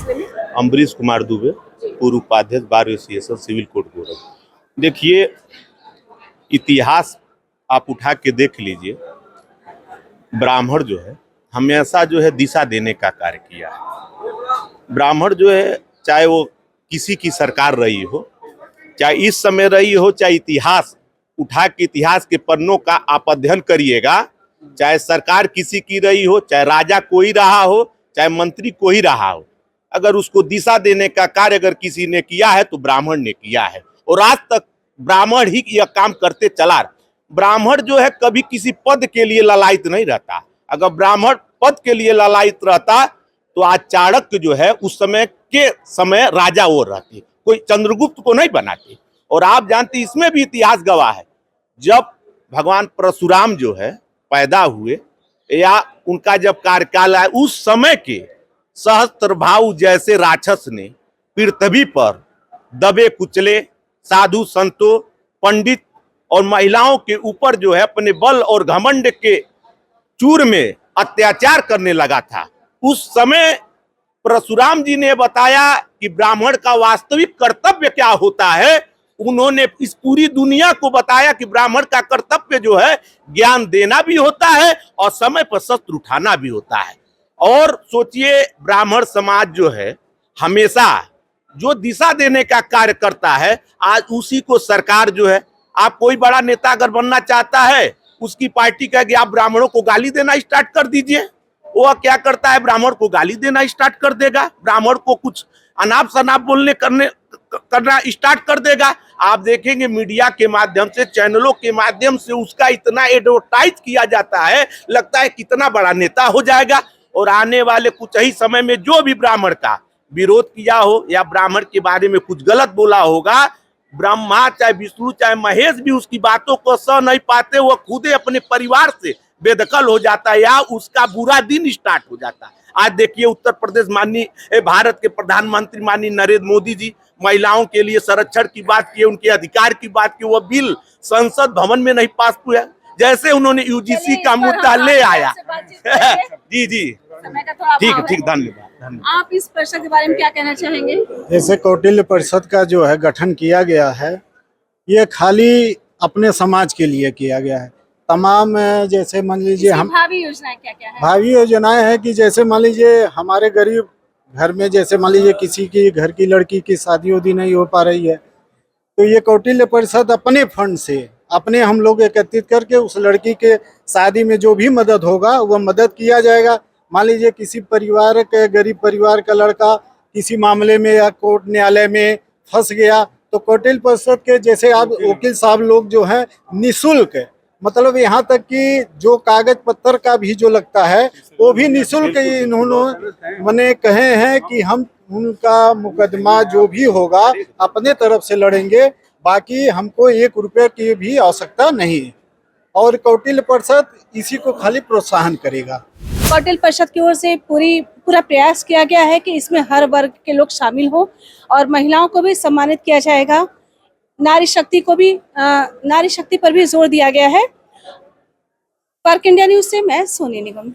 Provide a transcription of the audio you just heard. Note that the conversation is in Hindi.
सिलसिले में? अम्बरीश कुमार दुबे, पूर्व उपाध्यक्ष bar association civil court Gorakhpur. देखिए, इतिहास आप उठा के देख लीजिए, ब्राह्मण जो है हमेशा जो है दिशा देने का कार्य किया है। ब्राह्मण जो है, चाहे वो किसी की सरकार रही हो, चाहे इस समय रही हो, चाहे इतिहास उठा के इतिहास के पन्नों का आप अध्ययन करिएगा, चाहे सरकार किसी की रही हो, चाहे राजा कोई रहा हो, चाहे मंत्री कोई रहा हो, अगर उसको दिशा देने का कार्य अगर किसी ने किया है तो ब्राह्मण ने किया है। और आज तक ब्राह्मण ही यह काम करते चला। ब्राह्मण जो है कभी किसी पद के लिए ललायित नहीं रहता। अगर ब्राह्मण पद के लिए ललायित रहता तो आज चाणक्य जो है उस समय के समय राजा वो रहते, कोई चंद्रगुप्त को नहीं बनाते। और आप जानते इसमें भी इतिहास गवाह है, जब भगवान परशुराम जो है पैदा हुए या उनका जब कार्यकाल आया, उस समय के सहस्त्रभाव जैसे राक्षस ने पृथ्वी पर दबे कुचले साधु संतों, पंडित और महिलाओं के ऊपर जो है अपने बल और घमंड के चूर में अत्याचार करने लगा था। उस समय परशुराम जी ने बताया कि ब्राह्मण का वास्तविक कर्तव्य क्या होता है। उन्होंने इस पूरी दुनिया को बताया कि ब्राह्मण का कर्तव्य जो है ज्ञान देना भी होता है और समय पर शस्त्र उठाना भी होता है। और सोचिए, ब्राह्मण समाज जो है हमेशा जो दिशा देने का कार्य करता है, आज उसी को सरकार जो है, आप कोई बड़ा नेता अगर बनना चाहता है, उसकी पार्टी कहेगी आप ब्राह्मणों को गाली देना स्टार्ट कर दीजिए, वो क्या करता है, ब्राह्मण को गाली देना स्टार्ट कर देगा, ब्राह्मण को कुछ अनाप शनाप बोलने करना स्टार्ट कर देगा। आप देखेंगे मीडिया के माध्यम से, चैनलों के माध्यम से उसका इतना एडवर्टाइज किया जाता है, लगता है कितना बड़ा नेता हो जाएगा। और आने वाले कुछ ही समय में जो भी ब्राह्मण का विरोध किया हो या ब्राह्मण के बारे में कुछ गलत बोला होगा, ब्रह्मा चाहे विष्णु चाहे महेश भी उसकी बातों को सह नहीं पाते, वो खुद अपने परिवार से बेदखल हो जाता है या उसका बुरा दिन स्टार्ट हो जाता है। आज देखिए, उत्तर प्रदेश माननीय भारत के प्रधानमंत्री माननीय नरेंद्र मोदी जी महिलाओं के लिए संरक्षण की बात की, उनके अधिकार की बात की, वो बिल संसद भवन में नहीं पास हुआ, जैसे उन्होंने यूजीसी का मुद्दा ले आया। जी जी, ठीक, धन्यवाद। आप इस परिषद के बारे में क्या कहना चाहेंगे? जैसे कौटिल्य परिषद का जो है गठन किया गया है, ये खाली अपने समाज के लिए किया गया है। तमाम जैसे मान लीजिए हम भावी योजनाएं क्या है? भावी योजनाएं हैं कि जैसे मान लीजिए हमारे गरीब घर में, जैसे मान लीजिए किसी की घर की लड़की की शादी उदी नहीं हो पा रही है, तो ये कौटिल्य परिषद अपने फंड से अपने हम लोग एकत्रित करके उस लड़की के शादी में जो भी मदद होगा वह मदद किया जाएगा। मान लीजिए किसी परिवार के, गरीब परिवार का लड़का किसी मामले में या कोर्ट न्यायालय में फंस गया, तो कौटिल्य परिषद के जैसे आप वकील साहब लोग जो हैं निःशुल्क, मतलब यहाँ तक कि जो कागज पत्तर का भी जो लगता है वो भी निःशुल्क इन्होंने मने कहे हैं कि हम उनका मुकदमा जो भी होगा अपने तरफ से लड़ेंगे, बाकी हमको 1 रुपये की भी आवश्यकता नहीं है। और कौटिल्य परिषद इसी को खाली प्रोत्साहन करेगा। कौटिल्य परिषद की ओर से पूरा प्रयास किया गया है कि इसमें हर वर्ग के लोग शामिल हो और महिलाओं को भी सम्मानित किया जाएगा। नारी शक्ति पर भी जोर दिया गया है। फर्क इंडिया न्यूज से मैं सोनी निगम।